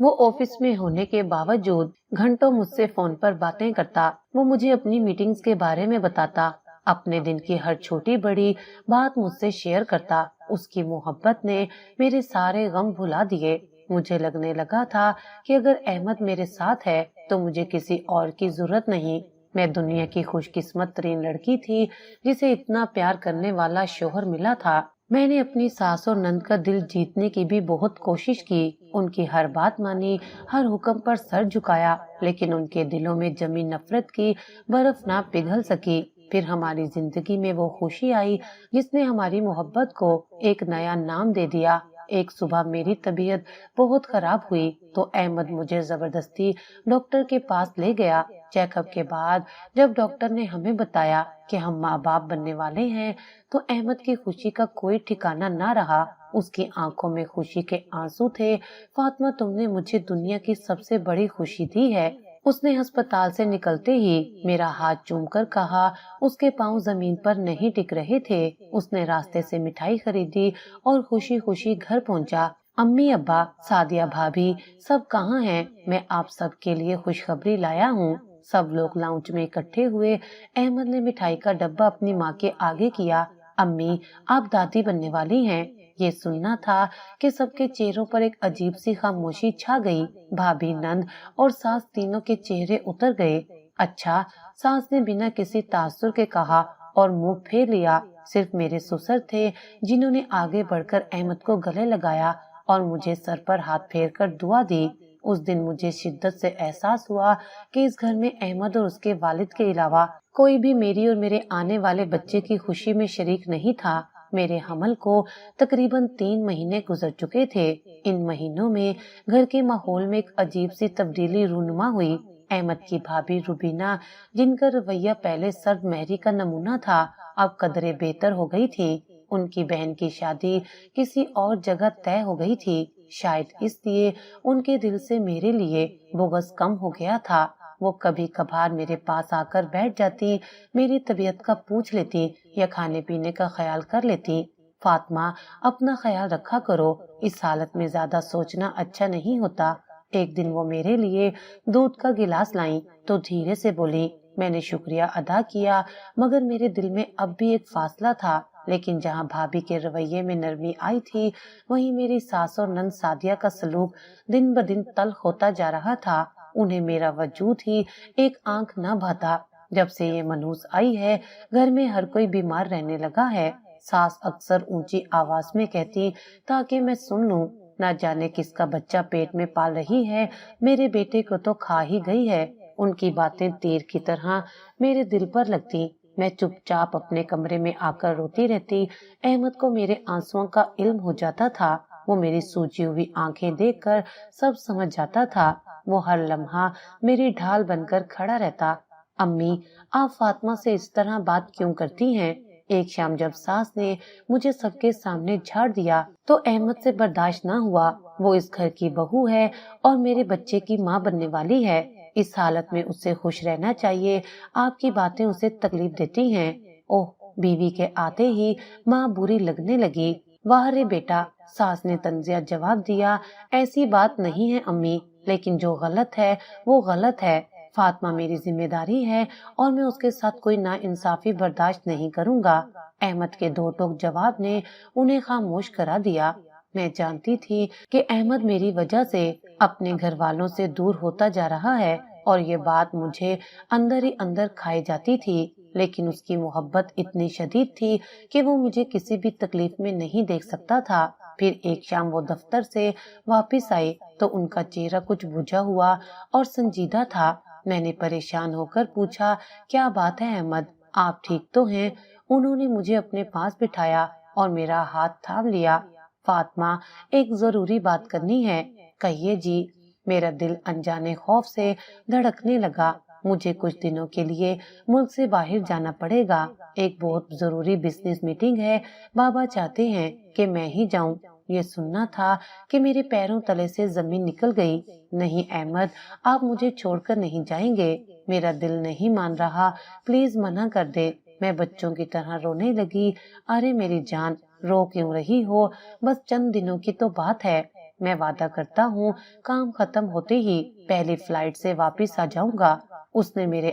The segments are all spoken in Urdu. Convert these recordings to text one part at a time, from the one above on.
وہ آفس میں ہونے کے باوجود گھنٹوں مجھ سے فون پر باتیں کرتا، وہ مجھے اپنی میٹنگز کے بارے میں بتاتا، اپنے دن کی ہر چھوٹی بڑی بات مجھ سے شیئر کرتا۔ اس کی محبت نے میرے سارے غم بھلا دیے۔ مجھے لگنے لگا تھا کہ اگر احمد میرے ساتھ ہے تو مجھے کسی اور کی ضرورت نہیں۔ میں دنیا کی خوش قسمت ترین لڑکی تھی جسے اتنا پیار کرنے والا شوہر ملا تھا۔ میں نے اپنی ساس اور نند کا دل جیتنے کی بھی بہت کوشش کی، ان کی ہر بات مانی، ہر حکم پر سر جھکایا، لیکن ان کے دلوں میں جمی نفرت کی برف نہ پگھل سکی۔ پھر ہماری زندگی میں وہ خوشی آئی جس نے ہماری محبت کو ایک نیا نام دے دیا۔ ایک صبح میری طبیعت بہت خراب ہوئی تو احمد مجھے زبردستی ڈاکٹر کے پاس لے گیا۔ چیک اپ کے بعد جب ڈاکٹر نے ہمیں بتایا کہ ہم ماں باپ بننے والے ہیں تو احمد کی خوشی کا کوئی ٹھکانہ نہ رہا۔ اس کی آنکھوں میں خوشی کے آنسو تھے۔ فاطمہ، تم نے مجھے دنیا کی سب سے بڑی خوشی دی ہے۔ اس نے ہسپتال سے نکلتے ہی میرا ہاتھ چوم کر کہا۔ اس کے پاؤں زمین پر نہیں ٹک رہے تھے۔ اس نے راستے سے مٹھائی خریدی اور خوشی خوشی گھر پہنچا۔ امی، ابا، سعدیہ بھابھی سب کہاں ہیں؟ میں آپ سب کے لیے خوشخبری لایا ہوں۔ سب لوگ لاؤنج میں اکٹھے ہوئے۔ احمد نے مٹھائی کا ڈبہ اپنی ماں کے آگے کیا۔ امی، آپ دادی بننے والی ہیں۔ یہ سننا تھا کہ سب کے چہروں پر ایک عجیب سی خاموشی چھا گئی۔ بھابھی، نند اور ساس تینوں کے چہرے اتر گئے۔ اچھا، ساس نے بنا کسی تاثر کے کہا اور منہ پھیر لیا۔ صرف میرے سسر تھے جنہوں نے آگے بڑھ کر احمد کو گلے لگایا اور مجھے سر پر ہاتھ پھیر کر دعا دی۔ اس دن مجھے شدت سے احساس ہوا کہ اس گھر میں احمد اور اس کے والد کے علاوہ کوئی بھی میری اور میرے آنے والے بچے کی خوشی میں شریک نہیں تھا۔ میرے حمل کو تقریباً 3 مہینے گزر چکے تھے۔ ان مہینوں میں گھر کے ماحول میں ایک عجیب سی تبدیلی رونما ہوئی۔ احمد کی بھابھی روبینہ، جن کا رویہ پہلے سرد مہری کا نمونہ تھا، اب قدرے بہتر ہو گئی تھی۔ ان کی بہن کی شادی کسی اور جگہ طے ہو گئی تھی۔ شاید اس لیے ان کے دل سے میرے لیے بغض کم ہو گیا تھا۔ وہ کبھی کبھار میرے پاس آ کر بیٹھ جاتی، میری طبیعت کا پوچھ لیتی یا کھانے پینے کا خیال کر لیتی۔ فاطمہ، اپنا خیال رکھا کرو، اس حالت میں زیادہ سوچنا اچھا نہیں ہوتا۔ ایک دن وہ میرے لیے دودھ کا گلاس لائیں تو دھیرے سے بولی۔ میں نے شکریہ ادا کیا، مگر میرے دل میں اب بھی ایک فاصلہ تھا۔ لیکن جہاں بھابھی کے رویے میں نرمی آئی تھی، وہیں میری ساس اور نند سعدیہ کا سلوک دن بدن تلخ ہوتا جا رہا تھا۔ انہیں میرا وجود ہی ایک آنکھ نہ بھاتا۔ جب سے یہ منحوس آئی ہے، گھر میں ہر کوئی بیمار رہنے لگا ہے۔ ساس اکثر اونچی آواز میں کہتی تاکہ میں سن لوں، نہ جانے کس کا بچہ پیٹ میں پال رہی ہے، میرے بیٹے کو تو کھا ہی گئی ہے۔ ان کی باتیں تیر کی طرح میرے دل پر لگتی۔ میں چپ چاپ اپنے کمرے میں آ کر روتی رہتی۔ احمد کو میرے آنسوؤں کا علم ہو جاتا تھا۔ وہ میری سوجی ہوئی آنکھیں دیکھ کر سب سمجھ جاتا تھا۔ وہ ہر لمحہ میری ڈھال بن کر کھڑا رہتا۔ امی، آپ فاطمہ سے اس طرح بات کیوں کرتی ہیں؟ ایک شام جب ساس نے مجھے سب کے سامنے جھاڑ دیا تو احمد سے برداشت نہ ہوا۔ وہ اس گھر کی بہو ہے اور میرے بچے کی ماں بننے والی ہے۔ اس حالت میں اسے خوش رہنا چاہیے۔ آپ کی باتیں اسے تکلیف دیتی ہیں۔ اوہ، بیوی کے آتے ہی ماں بری لگنے لگی۔ واہ رے بیٹا، ساس نے طنزیہ جواب دیا۔ ایسی بات نہیں ہے امی، لیکن جو غلط ہے وہ غلط ہے۔ فاطمہ میری ذمہ داری ہے اور میں اس کے ساتھ کوئی ناانصافی برداشت نہیں کروں گا۔ احمد کے دو ٹوک جواب نے انہیں خاموش کرا دیا۔ میں جانتی تھی کہ احمد میری وجہ سے اپنے گھر والوں سے دور ہوتا جا رہا ہے اور یہ بات مجھے اندر ہی اندر کھائی جاتی تھی، لیکن اس کی محبت اتنی شدید تھی کہ وہ مجھے کسی بھی تکلیف میں نہیں دیکھ سکتا تھا۔ پھر ایک شام وہ دفتر سے واپس آئے تو ان کا چہرہ کچھ بجھا ہوا اور سنجیدہ تھا۔ میں نے پریشان ہو کر پوچھا، کیا بات ہے احمد، آپ ٹھیک تو ہیں؟ انہوں نے مجھے اپنے پاس بٹھایا اور میرا ہاتھ تھام لیا۔ فاطمہ، ایک ضروری بات کرنی ہے۔ کہیے جی۔ میرا دل انجانے خوف سے دھڑکنے لگا۔ مجھے کچھ دنوں کے لیے ملک سے باہر جانا پڑے گا۔ ایک بہت ضروری بزنس میٹنگ ہے۔ بابا چاہتے ہیں کہ میں ہی جاؤں۔ یہ سننا تھا کہ میرے پیروں تلے سے زمین نکل گئی۔ نہیں احمد، آپ مجھے چھوڑ کر نہیں جائیں گے۔ میرا دل نہیں مان رہا، پلیز منع کر دے۔ میں بچوں کی طرح رونے لگی۔ ارے میری جان، رو کیوں رہی ہو؟ بس چند دنوں کی تو بات ہے۔ میں وعدہ کرتا ہوں کام ختم ہوتے ہی پہلی فلائٹ سے واپس آ جاؤں گا۔ اس نے میرے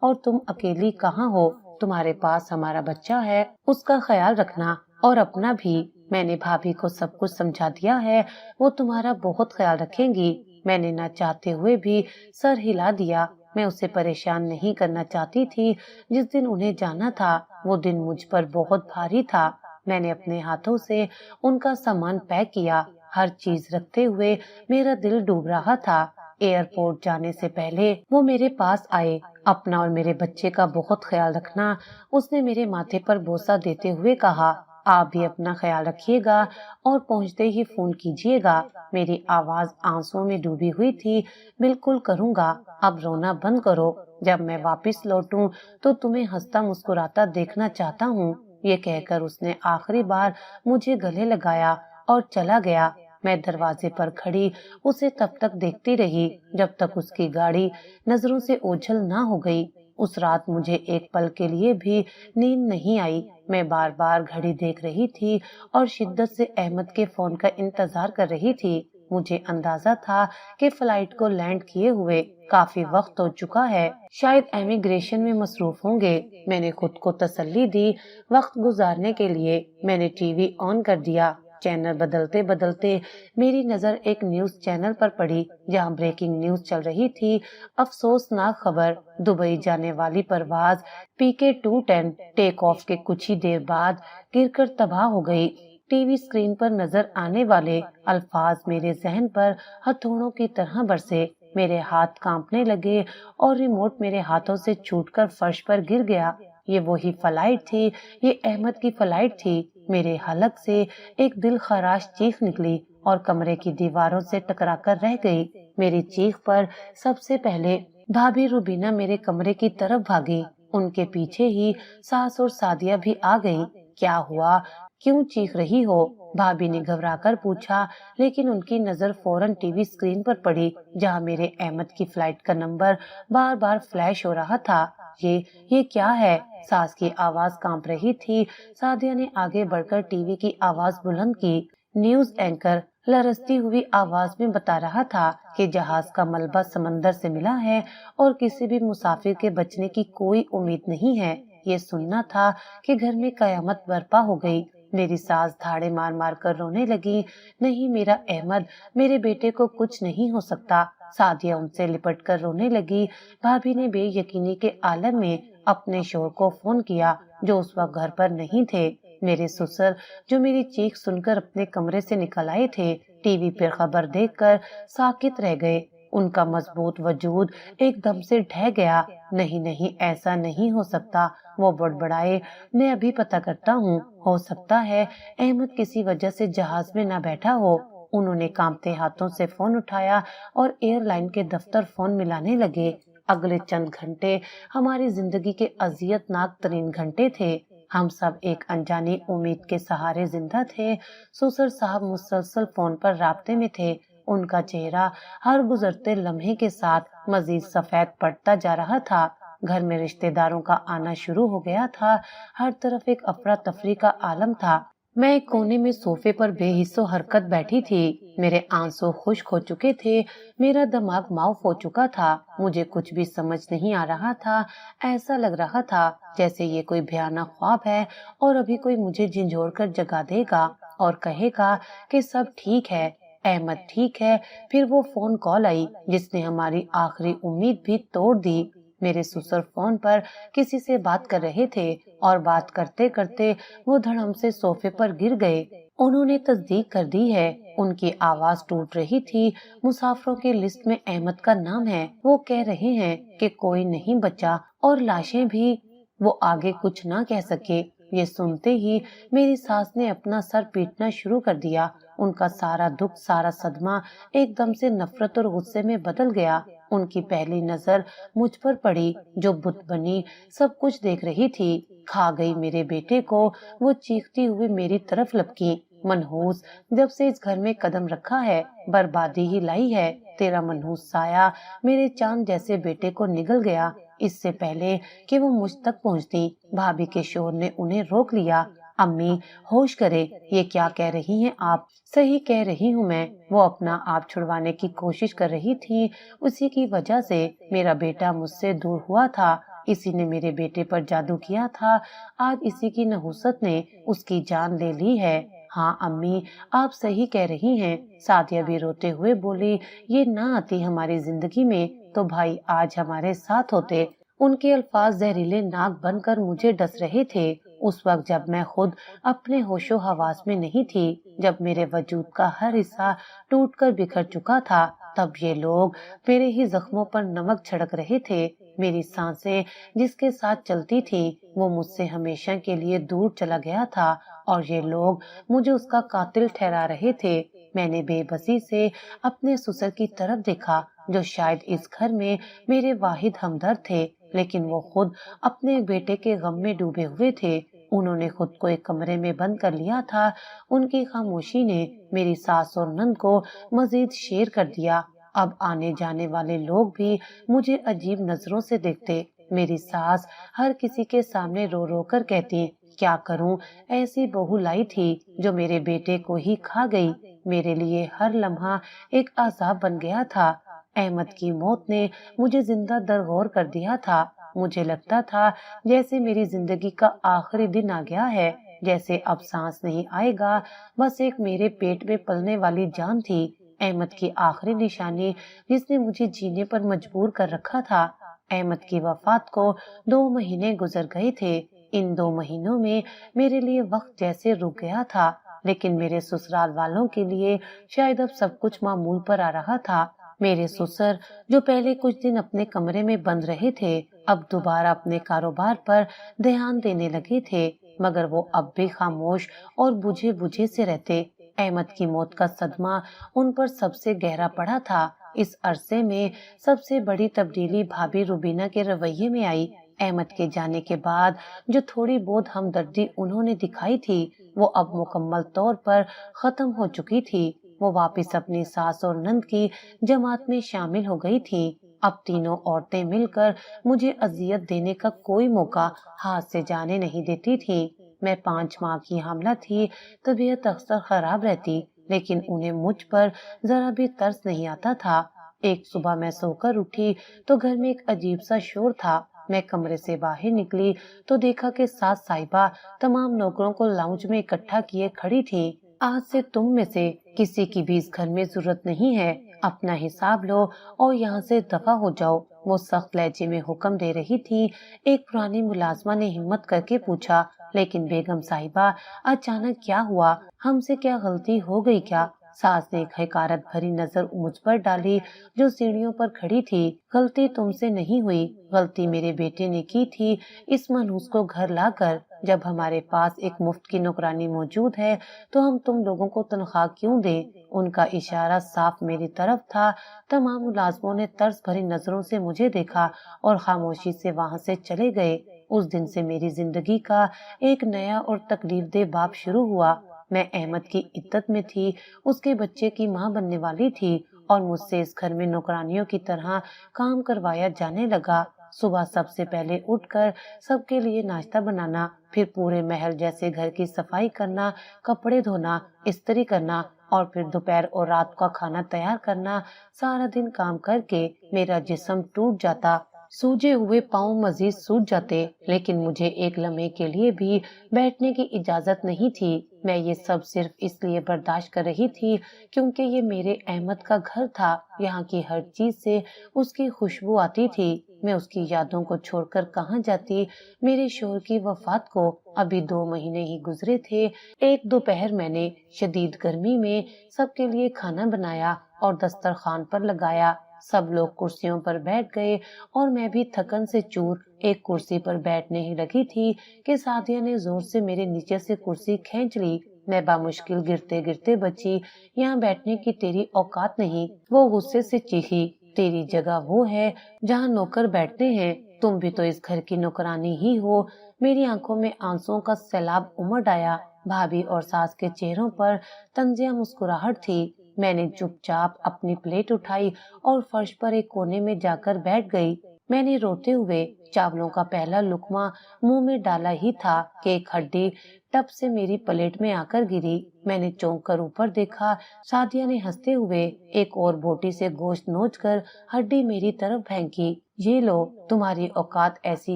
اور تم اکیلی کہاں ہو؟ تمہارے پاس ہمارا بچہ ہے، اس کا خیال رکھنا اور اپنا بھی۔ میں نے بھابھی کو سب کچھ سمجھا دیا ہے، وہ تمہارا بہت خیال رکھیں گی۔ میں نے نہ چاہتے ہوئے بھی سر ہلا دیا۔ میں اسے پریشان نہیں کرنا چاہتی تھی۔ جس دن انہیں جانا تھا وہ دن مجھ پر بہت بھاری تھا۔ میں نے اپنے ہاتھوں سے ان کا سامان پیک کیا، ہر چیز رکھتے ہوئے میرا دل ڈوب رہا تھا۔ ایئرپورٹ جانے سے پہلے وہ میرے پاس آئے۔ اپنا اور میرے بچے کا بہت خیال رکھنا، اس نے میرے ماتھے پر بوسہ دیتے ہوئے کہا۔ آپ بھی اپنا خیال رکھیے گا اور پہنچتے ہی فون کیجیے گا۔ میری آواز آنسوں میں ڈوبی ہوئی تھی۔ بالکل کروں گا، اب رونا بند کرو۔ جب میں واپس لوٹوں تو تمہیں ہنستا مسکراتا دیکھنا چاہتا ہوں۔ یہ کہہ کر اس نے آخری بار مجھے گلے لگایا اور چلا گیا۔ میں دروازے پر کھڑی اسے تب تک دیکھتی رہی جب تک اس کی گاڑی نظروں سے اوجھل نہ ہو گئی۔ اس رات مجھے ایک پل کے لیے بھی نیند نہیں آئی۔ میں بار بار گھڑی دیکھ رہی تھی اور شدت سے احمد کے فون کا انتظار کر رہی تھی۔ مجھے اندازہ تھا کہ فلائٹ کو لینڈ کیے ہوئے کافی وقت ہو چکا ہے، شاید امیگریشن میں مصروف ہوں گے۔ میں نے خود کو تسلی دی۔ وقت گزارنے کے لیے میں نے ٹی وی آن کر دیا۔ چینل بدلتے بدلتے میری نظر ایک نیوز چینل پر پڑی جہاں بریکنگ نیوز چل رہی تھی۔ افسوسناک خبر، دبئی جانے والی پرواز PK-210 ٹیک آف کے کچھ ہی دیر بعد گر کر تباہ ہو گئی۔ ٹی وی اسکرین پر نظر آنے والے الفاظ میرے ذہن پر ہتھوڑوں کی طرح برسے۔ میرے ہاتھ کانپنے لگے اور ریموٹ میرے ہاتھوں سے چھوٹ کر فرش پر گر گیا۔ یہ وہی فلائٹ تھی، یہ احمد کی فلائٹ تھی۔ میرے حلق سے ایک دل خراش چیخ نکلی اور کمرے کی دیواروں سے ٹکرا کر رہ گئی۔ میری چیخ پر سب سے پہلے بھابھی روبینہ میرے کمرے کی طرف بھاگی۔ ان کے پیچھے ہی ساس اور سعدیہ بھی آ گئیں۔ کیا ہوا؟ کیوں چیخ رہی ہو؟ بھابھی نے گھبرا کر پوچھا، لیکن ان کی نظر فوراً ٹی وی اسکرین پر پڑی جہاں میرے احمد کی فلائٹ کا نمبر بار بار فلیش ہو رہا تھا۔ یہ کیا ہے؟ ساس کی آواز کانپ رہی تھی۔ سعدیہ نے آگے بڑھ کر ٹی وی کی آواز بلند کی۔ نیوز اینکر لرزتی ہوئی آواز میں بتا رہا تھا کہ جہاز کا ملبہ سمندر سے ملا ہے اور کسی بھی مسافر کے بچنے کی کوئی امید نہیں ہے۔ یہ سننا تھا کہ گھر میں قیامت برپا ہو گئی۔ میری ساس دھاڑے مار مار کر رونے لگی۔ نہیں میرا احمد، میرے بیٹے کو کچھ نہیں ہو سکتا۔ سعدیہ ان سے لپٹ کر رونے لگی۔ بھابھی نے بے یقینی کے عالم میں اپنے شوہر کو فون کیا جو اس وقت گھر پر نہیں تھے۔ میرے سسر جو میری چیخ سن کر اپنے کمرے سے نکل آئے تھے، ٹی وی پر خبر دیکھ کر ساکت رہ گئے۔ ان کا مضبوط وجود ایک دم سے ڈھہ گیا۔ نہیں ایسا نہیں ہو سکتا، وہ بڑبڑائے۔ میں ابھی پتہ کرتا ہوں، ہو سکتا ہے احمد کسی وجہ سے جہاز میں نہ بیٹھا ہو۔ انہوں نے کانپتے ہاتھوں سے فون اٹھایا اور ایئر لائن کے دفتر فون ملانے لگے۔ اگلے چند گھنٹے ہماری زندگی کے اذیت ناک ترین گھنٹے تھے۔ ہم سب ایک انجانی امید کے سہارے زندہ تھے۔ سسر صاحب مسلسل فون پر رابطے میں تھے۔ ان کا چہرہ ہر گزرتے لمحے کے ساتھ مزید سفید پڑتا جا رہا تھا۔ گھر میں رشتہ داروں کا آنا شروع ہو گیا تھا۔ ہر طرف ایک افراتفری کا عالم تھا۔ میں ایک کونے میں صوفے پر بے حس و حرکت بیٹھی تھی۔ میرے آنسو خشک ہو چکے تھے، میرا دماغ معاف ہو چکا تھا۔ مجھے کچھ بھی سمجھ نہیں آ رہا تھا۔ ایسا لگ رہا تھا جیسے یہ کوئی بھیانک خواب ہے اور ابھی کوئی مجھے جھنجھوڑ کر جگا دے گا اور کہے گا کہ سب ٹھیک ہے، احمد ٹھیک ہے۔ پھر وہ فون کال آئی جس نے ہماری آخری امید بھی توڑ دی۔ میرے سسر فون پر کسی سے بات کر رہے تھے اور بات کرتے کرتے وہ دھڑم سے صوفے پر گر گئے۔ انہوں نے تصدیق کر دی ہے۔ ان کی آواز ٹوٹ رہی تھی۔ مسافروں کی لسٹ میں احمد کا نام ہے۔ وہ کہہ رہے ہیں کہ کوئی نہیں بچا اور لاشیں بھی۔ وہ آگے کچھ نہ کہہ سکے۔ یہ سنتے ہی میری ساس نے اپنا سر پیٹنا شروع کر دیا۔ ان کا سارا دکھ، سارا صدمہ ایک دم سے نفرت اور غصے میں بدل گیا۔ ان کی پہلی نظر مجھ پر پڑی جو بت بنی سب کچھ دیکھ رہی تھی۔ کھا گئی میرے بیٹے کو، وہ چیختی ہوئی میری طرف لپکی۔ منحوس، جب سے اس گھر میں قدم رکھا ہے بربادی ہی لائی ہے۔ تیرا منحوس سایہ میرے چاند جیسے بیٹے کو نگل گیا۔ اس سے پہلے کہ وہ مجھ تک پہنچتی، بھابھی کے شوہر نے انہیں روک لیا۔ امی ہوش کرے، یہ کیا کہہ رہی ہیں آپ؟ صحیح کہہ رہی ہوں میں، وہ اپنا آپ چھڑوانے کی کوشش کر رہی تھی، اسی کی وجہ سے میرا بیٹا مجھ سے دور ہوا تھا، اسی نے میرے بیٹے پر جادو کیا تھا، آج اسی کی نحوست نے اس کی جان لے لی ہے۔ ہاں امی، آپ صحیح کہہ رہی ہیں، سعدیہ بھی روتے ہوئے بولی، یہ نہ آتی ہماری زندگی میں تو بھائی آج ہمارے ساتھ ہوتے۔ ان کے الفاظ زہریلے ناک بن کر مجھے ڈس رہے تھے، اس وقت جب میں خود اپنے ہوش و حواس میں نہیں تھی، جب میرے وجود کا ہر حصہ ٹوٹ کر بکھر چکا تھا، تب یہ لوگ میرے ہی زخموں پر نمک چھڑک رہے تھے۔ میری سانسیں جس کے ساتھ چلتی تھی وہ مجھ سے ہمیشہ کے لیے دور چلا گیا تھا، اور یہ لوگ مجھے اس کا قاتل ٹھہرا رہے تھے۔ میں نے بے بسی سے اپنے سسر کی طرف دیکھا، جو شاید اس گھر میں میرے واحد ہمدرد تھے، لیکن وہ خود اپنے بیٹے کے غم میں ڈوبے ہوئے تھے۔ انہوں نے خود کو ایک کمرے میں بند کر لیا تھا۔ ان کی خاموشی نے میری ساس اور نند کو مزید شیر کر دیا۔ اب آنے جانے والے لوگ بھی مجھے عجیب نظروں سے دیکھتے۔ میری ساس ہر کسی کے سامنے رو رو کر کہتی، کیا کروں، ایسی بہو لائی تھی جو میرے بیٹے کو ہی کھا گئی۔ میرے لیے ہر لمحہ ایک عذاب بن گیا تھا۔ احمد کی موت نے مجھے زندہ درگور کر دیا تھا۔ مجھے لگتا تھا جیسے میری زندگی کا آخری دن آ گیا ہے، جیسے اب سانس نہیں آئے گا، بس ایک میرے پیٹ میں پلنے والی جان تھی، احمد کی آخری نشانی جس نے مجھے جینے پر مجبور کر رکھا تھا۔ احمد کی وفات کو 2 مہینے گزر گئے تھے۔ ان 2 مہینوں میں میرے لیے وقت جیسے رک گیا تھا، لیکن میرے سسرال والوں کے لیے شاید اب سب کچھ معمول پر آ رہا تھا۔ میرے سسر جو پہلے کچھ دن اپنے کمرے میں بند رہے تھے، اب دوبارہ اپنے کاروبار پر دھیان دینے لگے تھے، مگر وہ اب بھی خاموش اور بجھے بجھے سے رہتے۔ احمد کی موت کا صدمہ ان پر سب سے گہرا پڑا تھا۔ اس عرصے میں سب سے بڑی تبدیلی بھابھی روبینہ کے رویے میں آئی۔ احمد کے جانے کے بعد جو تھوڑی بہت ہمدردی انہوں نے دکھائی تھی، وہ اب مکمل طور پر ختم ہو چکی تھی۔ وہ واپس اپنی ساس اور نند کی جماعت میں شامل ہو گئی تھی۔ اب تینوں عورتیں مل کر مجھے اذیت دینے کا کوئی موقع ہاتھ سے جانے نہیں دیتی تھی۔ میں 5 ماہ کی حاملہ تھی، طبیعت اکثر خراب رہتی، لیکن انہیں مجھ پر ذرا بھی ترس نہیں آتا تھا۔ ایک صبح میں سو کر اٹھی تو گھر میں ایک عجیب سا شور تھا۔ میں کمرے سے باہر نکلی تو دیکھا کہ ساس صاحبہ تمام نوکروں کو لاؤنج میں اکٹھا کیے کھڑی تھی۔ آج سے تم میں سے کسی کی بھی اس گھر میں ضرورت نہیں ہے، اپنا حساب لو اور یہاں سے دفع ہو جاؤ، وہ سخت لہجے میں حکم دے رہی تھی۔ ایک پرانی ملازمہ نے ہمت کر کے پوچھا، لیکن بیگم صاحبہ اچانک کیا ہوا، ہم سے کیا غلطی ہو گئی کیا؟ ساس نے ایک حقارت بھری نظر مجھ پر ڈالی جو سیڑھیوں پر کھڑی تھی۔ غلطی تم سے نہیں ہوئی، غلطی میرے بیٹے نے کی تھی اس منحوس کو گھر لا کر۔ جب ہمارے پاس ایک مفت کی نوکرانی موجود ہے تو ہم تم لوگوں کو تنخواہ کیوں دیں؟ ان کا اشارہ صاف میری طرف تھا۔ تمام ملازموں نے طرز بھری نظروں سے مجھے دیکھا اور خاموشی سے وہاں سے چلے گئے۔ اس دن سے میری زندگی کا ایک نیا اور تکلیف دہ باب شروع ہوا۔ میں احمد کی عدت میں تھی، اس کے بچے کی ماں بننے والی تھی، اور مجھ سے اس گھر میں نوکرانیوں کی طرح کام کروایا جانے لگا۔ صبح سب سے پہلے اٹھ کر سب کے لیے ناشتہ بنانا، پھر پورے محل جیسے گھر کی صفائی کرنا، کپڑے دھونا، استری کرنا، اور پھر دوپہر اور رات کا کھانا تیار کرنا۔ سارا دن کام کر کے میرا جسم ٹوٹ جاتا، سوجے ہوئے پاؤں مزید سوج جاتے، لیکن مجھے ایک لمحے کے لیے بھی بیٹھنے کی اجازت نہیں تھی۔ میں یہ سب صرف اس لیے برداشت کر رہی تھی کیونکہ یہ میرے احمد کا گھر تھا، یہاں کی ہر چیز سے اس کی خوشبو آتی تھی۔ میں اس کی یادوں کو چھوڑ کر کہاں جاتی؟ میرے شوہر کی وفات کو ابھی 2 مہینے ہی گزرے تھے۔ ایک دوپہر میں نے شدید گرمی میں سب کے لیے کھانا بنایا اور دسترخوان پر لگایا۔ سب لوگ کرسیوں پر بیٹھ گئے اور میں بھی تھکن سے چور ایک کرسی پر بیٹھنے ہی لگی تھی کہ سعدیہ نے زور سے میرے نیچے سے کرسی کھینچ لی۔ میں بامشکل گرتے گرتے بچی، یہاں بیٹھنے کی تیری اوقات نہیں۔ وہ غصے سے چیخی، تیری جگہ وہ ہے جہاں نوکر بیٹھتے ہیں، تم بھی تو اس گھر کی نوکرانی ہی ہو۔ میری آنکھوں میں آنسوؤں کا سیلاب امڈ آیا۔ بھابھی اور ساس کے چہروں پر طنزیہ مسکراہٹ تھی۔ میں نے چپ چاپ اپنی پلیٹ اٹھائی اور فرش پر ایک کونے میں جا کر بیٹھ گئی۔ میں نے روتے ہوئے چاولوں کا پہلا لقمہ منہ میں ڈالا ہی تھا کہ ایک ہڈی ٹپ سے میری پلیٹ میں آ کر گری۔ میں نے چونک کر اوپر دیکھا، سعدیہ نے ہنستے ہوئے ایک اور بوٹی سے گوشت نوچ کر ہڈی میری طرف پھینکی۔ یہ لو، تمہاری اوقات ایسی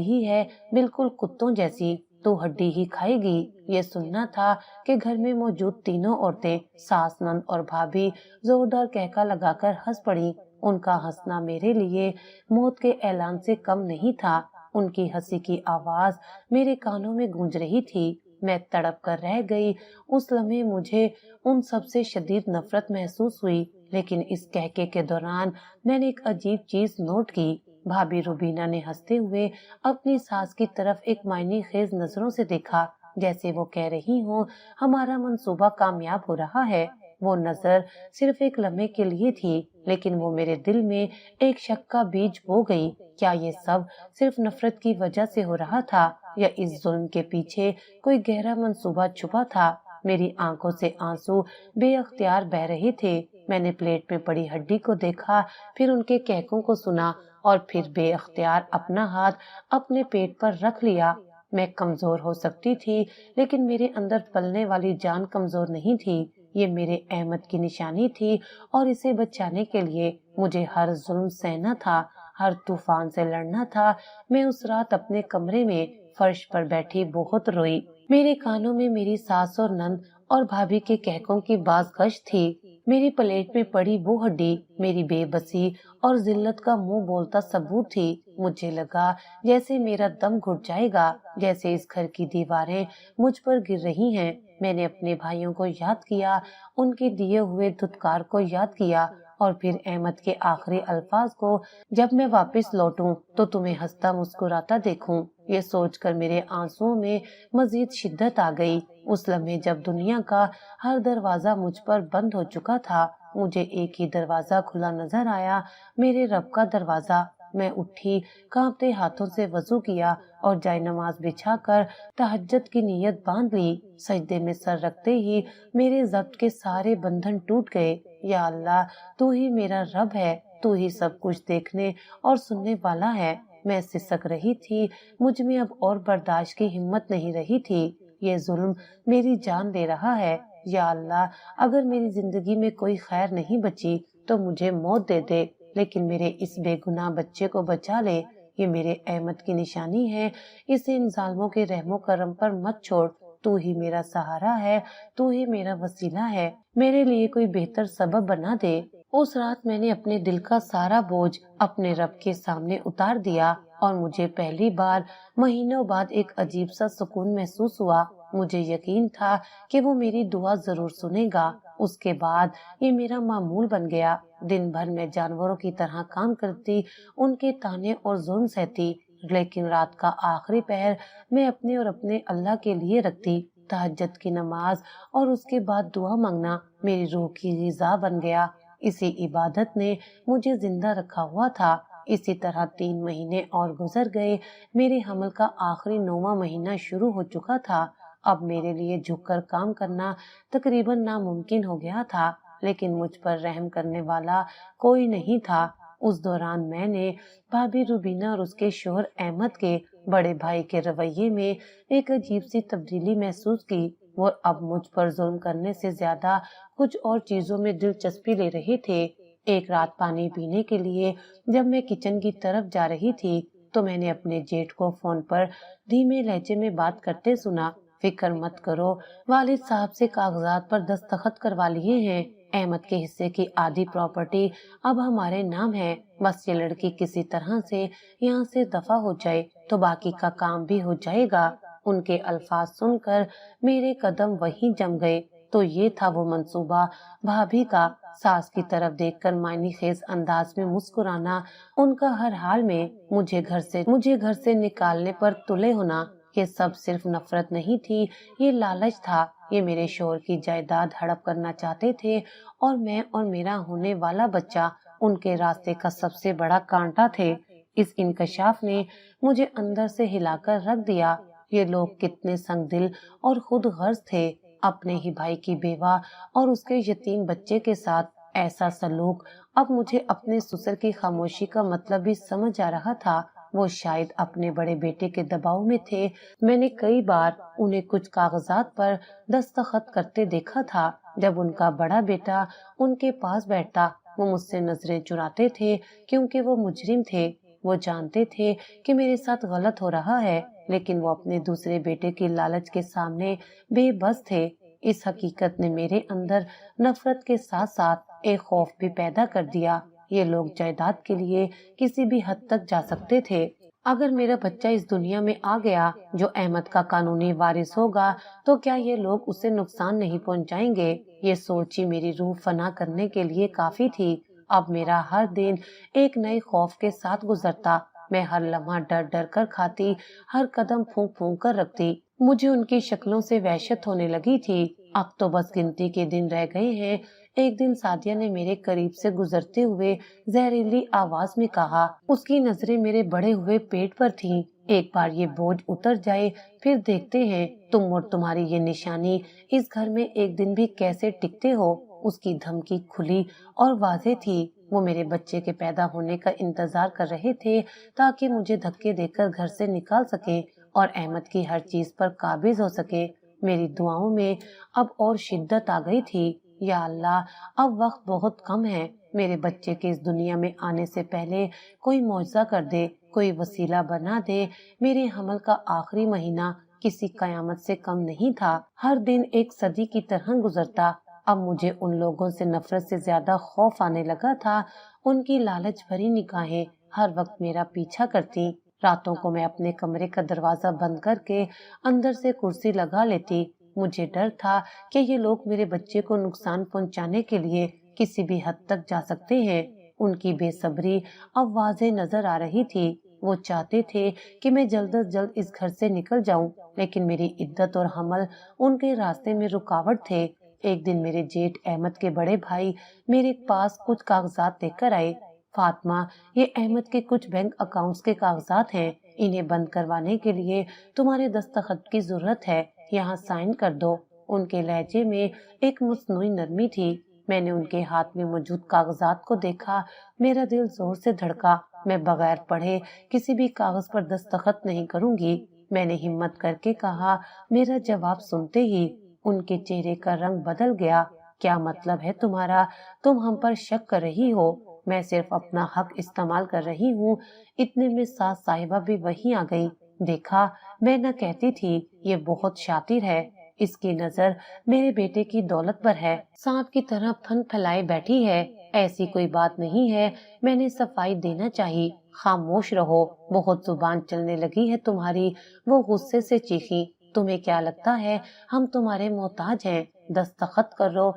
ہی ہے، بالکل کتوں جیسی، تو ہڈی ہی کھائے گی۔ یہ سننا تھا کہ گھر میں موجود تینوں عورتیں، ساس، نند اور بھابھی زوردار کہکا لگا کر ہنس پڑی۔ ان کا ہنسنا میرے لیے موت کے اعلان سے کم نہیں تھا۔ ان کی ہنسی کی آواز میرے کانوں میں گونج رہی تھی۔ میں تڑپ کر رہ گئی۔ اس لمحے مجھے ان سب سے شدید نفرت محسوس ہوئی، لیکن اس کہکے کے دوران میں نے ایک عجیب چیز نوٹ کی۔ بھابھی روبینہ نے ہنستے ہوئے اپنی ساس کی طرف ایک معنی خیز نظروں سے دیکھا، جیسے وہ کہہ رہی ہوں ہمارا منصوبہ کامیاب ہو رہا ہے۔ وہ نظر صرف ایک لمحے کے لیے تھی، لیکن وہ میرے دل میں ایک شک کا بیج بو گئی۔ کیا یہ سب صرف نفرت کی وجہ سے ہو رہا تھا، یا اس ظلم کے پیچھے کوئی گہرا منصوبہ چھپا تھا؟ میری آنکھوں سے آنسو بے اختیار بہہ رہے تھے۔ میں نے پلیٹ میں پڑی ہڈی کو دیکھا، پھر ان کے کہکوں کو سنا، اور پھر بے اختیار اپنا ہاتھ اپنے پیٹ پر رکھ لیا۔ میں کمزور ہو سکتی تھی، لیکن میرے اندر پلنے والی جان کمزور نہیں تھی۔ یہ میرے احمد کی نشانی تھی، اور اسے بچانے کے لیے مجھے ہر ظلم سہنا تھا، ہر طوفان سے لڑنا تھا۔ میں اس رات اپنے کمرے میں فرش پر بیٹھی بہت روئی۔ میرے کانوں میں میری ساس اور نند اور بھابھی کے کہکوں کی باز گشت تھی۔ میری پلیٹ میں پڑی وہ ہڈی میری بے بسی اور ذلت کا منہ بولتا ثبوت تھی۔ مجھے لگا جیسے میرا دم گھٹ جائے گا، جیسے اس گھر کی دیواریں مجھ پر گر رہی ہیں۔ میں نے اپنے بھائیوں کو یاد کیا، ان کے دیے ہوئے دھتکار کو یاد کیا، اور پھر احمد کے آخری الفاظ کو، جب میں واپس لوٹوں تو تمہیں ہنستا مسکراتا دیکھوں۔ یہ سوچ کر میرے آنسوؤں میں مزید شدت آ گئی۔ اس لمحے جب دنیا کا ہر دروازہ مجھ پر بند ہو چکا تھا، مجھے ایک ہی دروازہ کھلا نظر آیا، میرے رب کا دروازہ۔ میں اٹھی، کانپتے ہاتھوں سے وضو کیا اور جائے نماز بچھا کر تہجد کی نیت باندھ لی۔ سجدے میں سر رکھتے ہی میرے ضبط کے سارے بندھن ٹوٹ گئے۔ یا اللہ، تو ہی میرا رب ہے، تو ہی سب کچھ دیکھنے اور سننے والا ہے۔ میں سسک رہی تھی، مجھ میں اب اور برداشت کی ہمت نہیں رہی تھی۔ یہ ظلم میری جان لے رہا ہے۔ یا اللہ، اگر میری زندگی میں کوئی خیر نہیں بچی تو مجھے موت دے دے، لیکن میرے اس بے گناہ بچے کو بچا لے۔ یہ میرے احمد کی نشانی ہے، اسے ان ظالموں کے رحم و کرم پر مت چھوڑ۔ تو ہی میرا سہارا ہے، تو ہی میرا وسیلہ ہے، میرے لیے کوئی بہتر سبب بنا دے۔ اس رات میں نے اپنے دل کا سارا بوجھ اپنے رب کے سامنے اتار دیا، اور مجھے پہلی بار مہینوں بعد ایک عجیب سا سکون محسوس ہوا۔ مجھے یقین تھا کہ وہ میری دعا ضرور سنے گا۔ اس کے بعد یہ میرا معمول بن گیا۔ دن بھر میں جانوروں کی طرح کام کرتی، ان کے طعنے اور ظلم سہتی، لیکن رات کا آخری پہر میں اپنے اور اپنے اللہ کے لیے رکھتی۔ تہجد کی نماز اور اس کے بعد دعا مانگنا میری روح کی غذا بن گیا۔ اسی عبادت نے مجھے زندہ رکھا ہوا تھا۔ اسی طرح 3 مہینے اور گزر گئے۔ میرے حمل کا آخری 9واں مہینہ شروع ہو چکا تھا۔ اب میرے لیے جھک کر کام کرنا تقریباً ناممکن ہو گیا تھا، لیکن مجھ پر رحم کرنے والا کوئی نہیں تھا۔ اس دوران میں نے بھابھی روبینہ اور اس کے شوہر احمد کے بڑے بھائی کے رویے میں ایک عجیب سی تبدیلی محسوس کی۔ وہ اب مجھ پر ظلم کرنے سے زیادہ کچھ اور چیزوں میں دلچسپی لے رہے تھے۔ ایک رات پانی پینے کے لیے جب میں کچن کی طرف جا رہی تھی تو میں نے اپنے جیٹھ کو فون پر دھیمے لہجے میں بات کرتے سنا۔ فکر مت کرو، والد صاحب سے کاغذات پر دستخط کروا لیے ہیں۔ احمد کے حصے کی آدھی پراپرٹی اب ہمارے نام ہے۔ بس یہ لڑکی کسی طرح سے یہاں سے دفع ہو جائے تو باقی کا کام بھی ہو جائے گا۔ ان کے الفاظ سن کر میرے قدم وہیں جم گئے۔ تو یہ تھا وہ منصوبہ بھابھی کا۔ ساس کی طرف دیکھ کر معنی خیز انداز میں مسکرانا، ان کا ہر حال میں مجھے گھر سے نکالنے پر تلے ہونا، یہ سب صرف نفرت نہیں تھی، یہ لالچ تھا۔ یہ میرے شوہر کی جائیداد ہڑپ کرنا چاہتے تھے، اور میں اور میرا ہونے والا بچہ ان کے راستے کا سب سے بڑا کانٹا تھے۔ اس انکشاف نے مجھے اندر سے ہلا کر رکھ دیا۔ یہ لوگ کتنے سنگ دل اور خود غرض تھے۔ اپنے ہی بھائی کی بیوہ اور اس کے یتیم بچے کے ساتھ ایسا سلوک اب مجھے اپنے سسر کی خاموشی کا مطلب بھی سمجھ آ رہا تھا۔ وہ شاید اپنے بڑے بیٹے کے دباؤ میں تھے۔ میں نے کئی بار انہیں کچھ کاغذات پر دستخط کرتے دیکھا تھا۔ جب ان کا بڑا بیٹا ان کے پاس بیٹھتا، وہ مجھ سے نظریں چراتے تھے کیونکہ وہ مجرم تھے۔ وہ جانتے تھے کہ میرے ساتھ غلط ہو رہا ہے، لیکن وہ اپنے دوسرے بیٹے کی لالچ کے سامنے بے بس تھے۔ اس حقیقت نے میرے اندر نفرت کے ساتھ ساتھ ایک خوف بھی پیدا کر دیا۔ یہ لوگ جائیداد کے لیے کسی بھی حد تک جا سکتے تھے۔ اگر میرا بچہ اس دنیا میں آ گیا جو احمد کا قانونی وارث ہوگا تو کیا یہ لوگ اسے نقصان نہیں پہنچائیں گے؟ یہ سوچ ہی میری روح فنا کرنے کے لیے کافی تھی۔ اب میرا ہر دن ایک نئے خوف کے ساتھ گزرتا۔ میں ہر لمحہ ڈر ڈر کر کھاتی، ہر قدم پھونک پھونک کر رکھتی۔ مجھے ان کی شکلوں سے وحشت ہونے لگی تھی۔ اب تو بس گنتی کے دن رہ گئے ہیں۔ ایک دن سعدیہ نے میرے قریب سے گزرتے ہوئے زہریلی آواز میں کہا۔ اس کی نظریں میرے بڑے ہوئے پیٹ پر تھیں۔ ایک بار یہ بوجھ اتر جائے پھر دیکھتے ہیں تم اور تمہاری یہ نشانی اس گھر میں ایک دن بھی کیسے ٹکتے ہو۔ اس کی دھمکی کھلی اور واضح تھی۔ وہ میرے بچے کے پیدا ہونے کا انتظار کر رہے تھے تاکہ مجھے دھکے دے کر گھر سے نکال سکیں اور احمد کی ہر چیز پر قابض ہو سکے۔ میری دعاؤں میں اب اور شدت آ گئی تھی۔ یا اللہ، اب وقت بہت کم ہے۔ میرے بچے کے اس دنیا میں آنے سے پہلے کوئی معجزہ کر دے، کوئی وسیلہ بنا دے۔ میرے حمل کا آخری مہینہ کسی قیامت سے کم نہیں تھا۔ ہر دن ایک صدی کی طرح گزرتا۔ اب مجھے ان لوگوں سے نفرت سے زیادہ خوف آنے لگا تھا۔ ان کی لالچ بھری نگاہیں ہر وقت میرا پیچھا کرتی۔ راتوں کو میں اپنے کمرے کا دروازہ بند کر کے اندر سے کرسی لگا لیتی۔ مجھے ڈر تھا کہ یہ لوگ میرے بچے کو نقصان پہنچانے کے لیے کسی بھی حد تک جا سکتے ہیں۔ ان کی بے صبری اب واضح نظر آ رہی تھی۔ وہ چاہتے تھے کہ میں جلد از جلد اس گھر سے نکل جاؤں، لیکن میری عدت اور حمل ان کے راستے میں رکاوٹ تھے۔ ایک دن میرے جیٹھ احمد کے بڑے بھائی میرے پاس کچھ کاغذات لے کر آئے۔ فاطمہ، یہ احمد کے کچھ بینک اکاؤنٹس کے کاغذات ہیں۔ انہیں بند کروانے کے لیے تمہارے دستخط کی ضرورت ہے۔ یہاں سائن کر دو۔ ان کے لہجے میں ایک مصنوعی نرمی تھی۔ میں نے ان کے ہاتھ میں موجود کاغذات کو دیکھا۔ میرا دل زور سے دھڑکا۔ میں بغیر پڑھے کسی بھی کاغذ پر دستخط نہیں کروں گی، میں نے ہمت کر کے کہا۔ میرا جواب سنتے ہی ان کے چہرے کا رنگ بدل گیا۔ کیا مطلب ہے تمہارا؟ تم ہم پر شک کر رہی ہو؟ میں صرف اپنا حق استعمال کر رہی ہوں۔ اتنے میں ساس صاحبہ بھی وہیں آ گئی۔ دیکھا، میں نہ کہتی تھی، یہ بہت شاطر ہے۔ اس کی نظر میرے بیٹے کی دولت پر ہے، سانپ کی طرح پھن پھیلائے بیٹھی ہے۔ ایسی کوئی بات نہیں ہے، میں نے صفائی دینا چاہی۔ خاموش رہو، بہت زبان چلنے لگی ہے تمہاری۔ وہ غصے سے چیخی۔ تمہیں کیا لگتا ہے ہم تمہارے محتاج ہیں؟ دستخط کرو،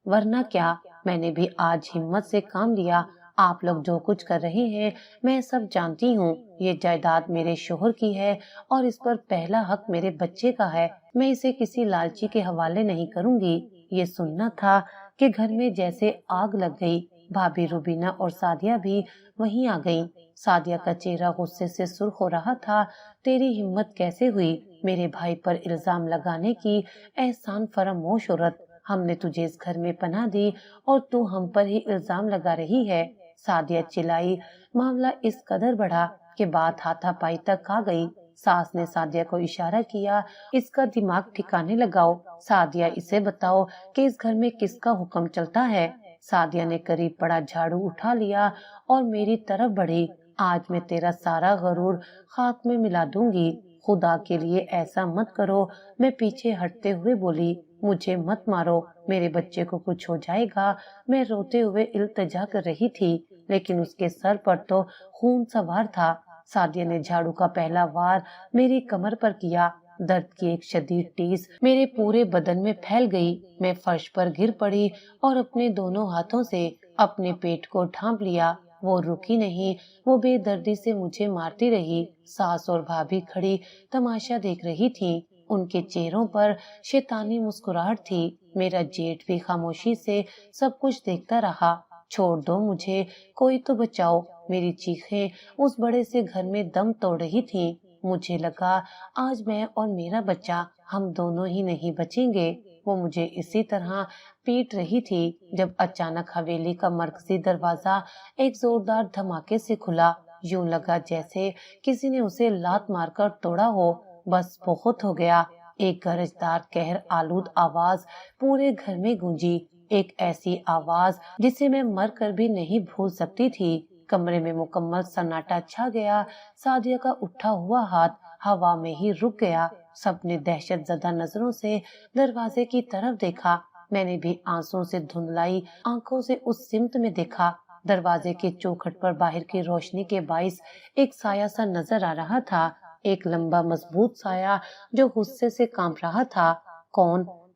ورنہ کیا؟ میں نے بھی آج ہمت سے کام لیا۔ آپ لوگ جو کچھ کر رہے ہیں میں سب جانتی ہوں۔ یہ جائیداد میرے شوہر کی ہے اور اس پر پہلا حق میرے بچے کا ہے۔ میں اسے کسی لالچی کے حوالے نہیں کروں گی۔ یہ سننا تھا کہ گھر میں جیسے آگ لگ گئی۔ بھابھی روبینہ اور سعدیہ بھی وہیں آ گئیں۔ سعدیہ کا چہرہ غصے سے سرخ ہو رہا تھا۔ تیری ہمت کیسے ہوئی میرے بھائی پر الزام لگانے کی؟ احسان فراموش عورت، ہم نے تجھے اس گھر میں پناہ دی اور تو ہم پر ہی الزام لگا رہی ہے۔ سعدیہ چلائی۔ معاملہ اس قدر بڑھا کہ بات ہاتھا پائی تک آ گئی۔ ساس نے سعدیہ کو اشارہ کیا، اس کا دماغ ٹھکانے لگاؤ۔ سعدیہ، اسے بتاؤ کہ اس گھر میں کس کا حکم چلتا ہے۔ سعدیہ نے قریب پڑا جھاڑو اٹھا لیا اور میری طرف بڑھی۔ آج میں تیرا سارا غرور خاک میں ملا دوں گی۔ خدا کے لیے ایسا مت کرو۔ میں پیچھے ہٹتے ہوئے بولی، مجھے مت مارو، میرے بچے کو کچھ ہو جائے گا۔ میں روتے ہوئے التجا کر رہی تھی، لیکن اس کے سر پر تو خون سوار تھا۔ سعدیہ نے جھاڑو کا پہلا وار میری کمر پر کیا۔ درد کی ایک شدید ٹیس میرے پورے بدن میں پھیل گئی۔ میں فرش پر گر پڑی اور اپنے دونوں ہاتھوں سے اپنے پیٹ کو ڈھانپ لیا۔ وہ رکی نہیں، وہ بے دردی سے مجھے مارتی رہی۔ ساس اور بھابھی کھڑی تماشا دیکھ رہی تھی۔ ان کے چہروں پر شیطانی مسکراہٹ تھی۔ میرا جیٹھ بھی خاموشی سے سب کچھ دیکھتا رہا۔ چھوڑ دو مجھے، کوئی تو بچاؤ۔ میری چیخیں اس بڑے سے گھر میں دم توڑ رہی تھیں۔ مجھے لگا آج میں اور میرا بچہ، ہم دونوں ہی نہیں بچیں گے۔ وہ مجھے اسی طرح پیٹ رہی تھی جب اچانک حویلی کا مرکزی دروازہ ایک زوردار دھماکے سے کھلا۔ یوں لگا جیسے کسی نے اسے لات مار کر توڑا ہو۔ بس بہت ہو گیا۔ ایک گرجدار قہر آلود آواز پورے گھر میں گونجی، ایک ایسی آواز جسے میں مر کر بھی نہیں بھول سکتی تھی۔ کمرے میں مکمل سناٹا چھا گیا۔ سعدیہ کا اٹھا ہوا ہاتھ ہوا میں ہی رک گیا۔ سب نے دہشت زدہ نظروں سے دروازے کی طرف دیکھا۔ میں نے بھی آنسوں سے دھندلائی آنکھوں سے اس سمت میں دیکھا۔ دروازے کے چوکھٹ پر باہر کی روشنی کے باعث ایک سایہ سا نظر آ رہا تھا، ایک لمبا مضبوط سایہ جو غصے سے کانپ رہا تھا۔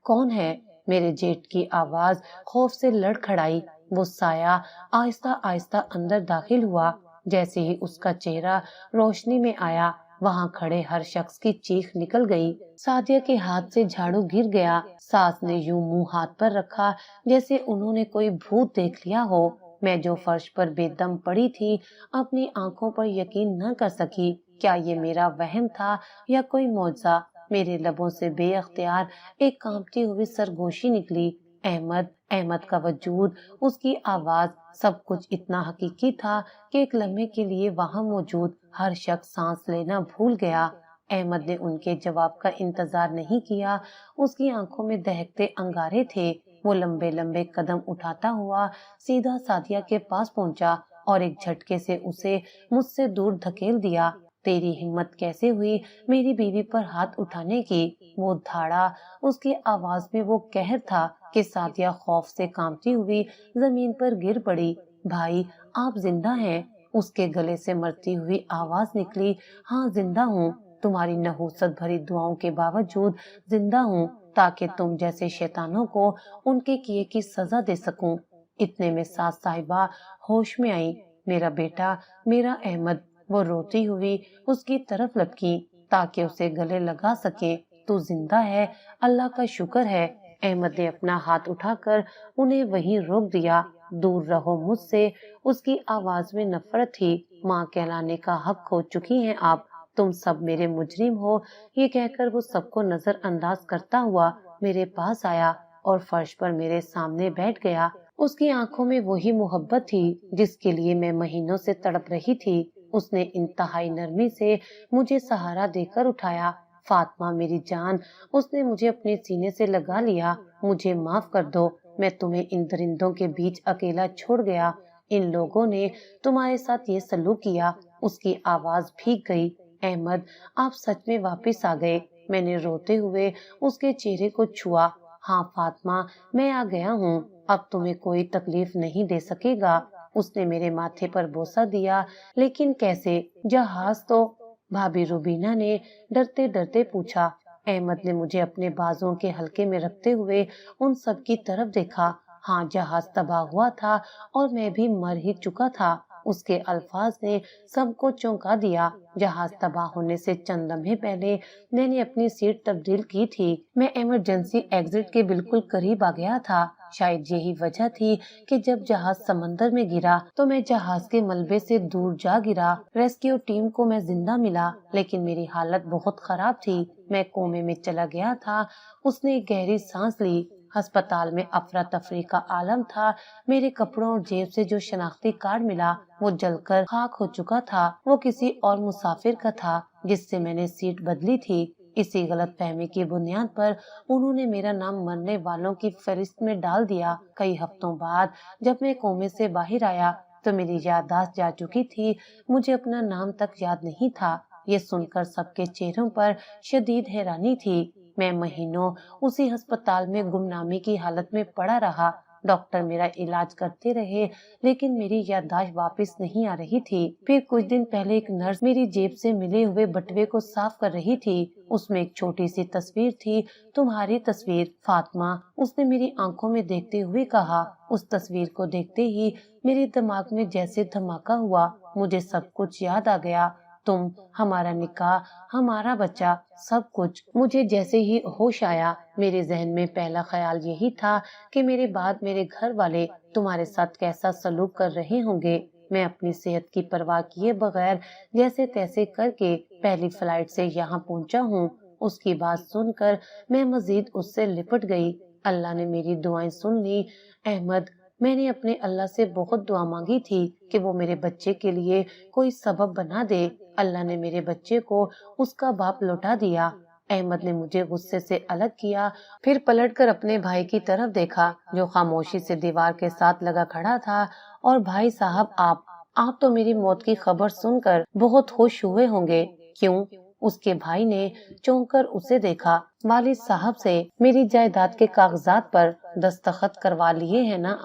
کون ہے؟ میرے جیٹ کی آواز خوف سے لڑکھڑائی۔ وہ سایہ آہستہ آہستہ اندر داخل ہوا۔ جیسے ہی اس کا چہرہ روشنی میں آیا، وہاں کھڑے ہر شخص کی چیخ نکل گئی۔ سعدیہ کے ہاتھ سے جھاڑو گر گیا۔ ساس نے یوں منہ ہاتھ پر رکھا جیسے انہوں نے کوئی بھوت دیکھ لیا ہو۔ میں جو فرش پر بے دم پڑی تھی، اپنی آنکھوں پر یقین نہ کر سکی۔ کیا یہ میرا وہم تھا یا کوئی معجزہ؟ میرے لبوں سے بے اختیار ایک کانپتی ہوئی سرگوشی نکلی۔ احمد کا وجود، اس کی آواز، سب کچھ اتنا حقیقی تھا کہ ایک لمحے کے لیے وہاں موجود ہر شخص سانس لینا بھول گیا۔ احمد نے ان کے جواب کا انتظار نہیں کیا۔ اس کی آنکھوں میں دہکتے انگارے تھے۔ وہ لمبے لمبے قدم اٹھاتا ہوا سیدھا سعدیہ کے پاس پہنچا اور ایک جھٹکے سے اسے مجھ سے دور دھکیل دیا۔ تیری ہمت کیسے ہوئی میری بیوی پر ہاتھ اٹھانے کی؟ وہ دھاڑا، اس کی آواز میں وہ قہر تھا کہ سعدیہ خوف سے کانپتی ہوئی زمین پر گر پڑی۔ بھائی، آپ زندہ ہیں؟ اس کے گلے سے مرتی ہوئی آواز نکلی۔ ہاں زندہ ہوں، تمہاری نحوست بھری دعاؤں کے باوجود زندہ ہوں، تاکہ تم جیسے شیطانوں کو ان کے کیے کی سزا دے سکوں۔ اتنے میں ساس صاحبہ ہوش میں آئی۔ میرا بیٹا، میرا احمد۔ وہ روتی ہوئی اس کی طرف لپکی تاکہ اسے گلے لگا سکے۔ تو زندہ ہے، اللہ کا شکر ہے۔ احمد نے اپنا ہاتھ اٹھا کر انہیں وہیں روک دیا۔ دور رہو مجھ سے۔ اس کی آواز میں نفرت تھی۔ ماں کہلانے کا حق کھو چکی ہیں آپ، تم سب میرے مجرم ہو۔ یہ کہہ کر وہ سب کو نظر انداز کرتا ہوا میرے پاس آیا اور فرش پر میرے سامنے بیٹھ گیا۔ اس کی آنکھوں میں وہی محبت تھی جس کے لیے میں مہینوں سے تڑپ رہی تھی۔ اس نے انتہائی نرمی سے مجھے سہارا دے کر اٹھایا۔ فاطمہ میری جان، اس نے مجھے اپنے سینے سے لگا لیا۔ مجھے معاف کر دو، میں تمہیں ان درندوں کے بیچ اکیلا چھوڑ گیا۔ ان لوگوں نے تمہارے ساتھ یہ سلوک کیا۔ اس کی آواز بھیگ گئی۔ احمد، آپ سچ میں واپس آ گئے۔ میں نے روتے ہوئے اس کے چہرے کو چھوا۔ ہاں فاطمہ، میں آ گیا ہوں، اب تمہیں کوئی تکلیف نہیں دے سکے گا۔ اس نے میرے ماتھے پر بوسہ دیا۔ لیکن کیسے؟ جہاز تو؟ بھابی روبینہ نے ڈرتے ڈرتے پوچھا۔ احمد نے مجھے اپنے بازوں کے حلقے میں رکھتے ہوئے ان سب کی طرف دیکھا۔ ہاں، جہاز تباہ ہوا تھا اور میں بھی مر ہی چکا تھا۔ اس کے الفاظ نے سب کو چونکا دیا۔ جہاز تباہ ہونے سے چند لمحے پہلے میں نے اپنی سیٹ تبدیل کی تھی۔ میں ایمرجنسی ایگزٹ کے بالکل قریب آ گیا تھا۔ شاید یہی وجہ تھی کہ جب جہاز سمندر میں گرا تو میں جہاز کے ملبے سے دور جا گرا۔ ریسکیو ٹیم کو میں زندہ ملا، لیکن میری حالت بہت خراب تھی۔ میں کومے میں چلا گیا تھا۔ اس نے گہری سانس لی۔ ہسپتال میں افراتفری کا عالم تھا۔ میرے کپڑوں اور جیب سے جو شناختی کارڈ ملا وہ جل کر خاک ہو چکا تھا۔ وہ کسی اور مسافر کا تھا جس سے میں نے سیٹ بدلی تھی۔ اسی غلط فہمی کی بنیاد پر انہوں نے میرا نام مرنے والوں کی فہرست میں ڈال دیا۔ کئی ہفتوں بعد جب میں کومے سے باہر آیا تو میری یادداشت جا چکی تھی۔ مجھے اپنا نام تک یاد نہیں تھا۔ یہ سن کر سب کے چہروں پر شدید حیرانی تھی۔ میں مہینوں اسی ہسپتال میں گمنامی کی حالت میں پڑا رہا۔ ڈاکٹر میرا علاج کرتے رہے لیکن میری یادداشت واپس نہیں آ رہی تھی۔ پھر کچھ دن پہلے ایک نرس میری جیب سے ملے ہوئے بٹوے کو صاف کر رہی تھی۔ اس میں ایک چھوٹی سی تصویر تھی، تمہاری تصویر فاطمہ۔ اس نے میری آنکھوں میں دیکھتے ہوئے کہا۔ اس تصویر کو دیکھتے ہی میرے دماغ میں جیسے دھماکہ ہوا۔ مجھے سب کچھ یاد آ گیا، تم، ہمارا نکاح، ہمارا بچہ، سب کچھ۔ مجھے جیسے ہی ہوش آیا میرے ذہن میں پہلا خیال یہی تھا کہ میرے بعد میرے گھر والے تمہارے ساتھ کیسا سلوک کر رہے ہوں گے۔ میں اپنی صحت کی پرواہ کیے بغیر جیسے تیسے کر کے پہلی فلائٹ سے یہاں پہنچا ہوں۔ اس کی بات سن کر میں مزید اس سے لپٹ گئی۔ اللہ نے میری دعائیں سن لی۔ احمد، میں نے اپنے اللہ سے بہت دعا مانگی تھی کہ وہ میرے بچے کے لیے کوئی سبب بنا دے۔ اللہ نے میرے بچے کو اس کا باپ لوٹا دیا۔ احمد نے مجھے غصے سے الگ کیا، پھر پلٹ کر اپنے بھائی کی طرف دیکھا جو خاموشی سے دیوار کے ساتھ لگا کھڑا تھا۔ اور بھائی صاحب، آپ تو میری موت کی خبر سن کر بہت خوش ہوئے ہوں گے، کیوں؟ اس کے بھائی نے چونک کر اسے دیکھا۔ والد صاحب سے میری جائیداد کے کاغذات پر دستخط کروا لیے ہیں نا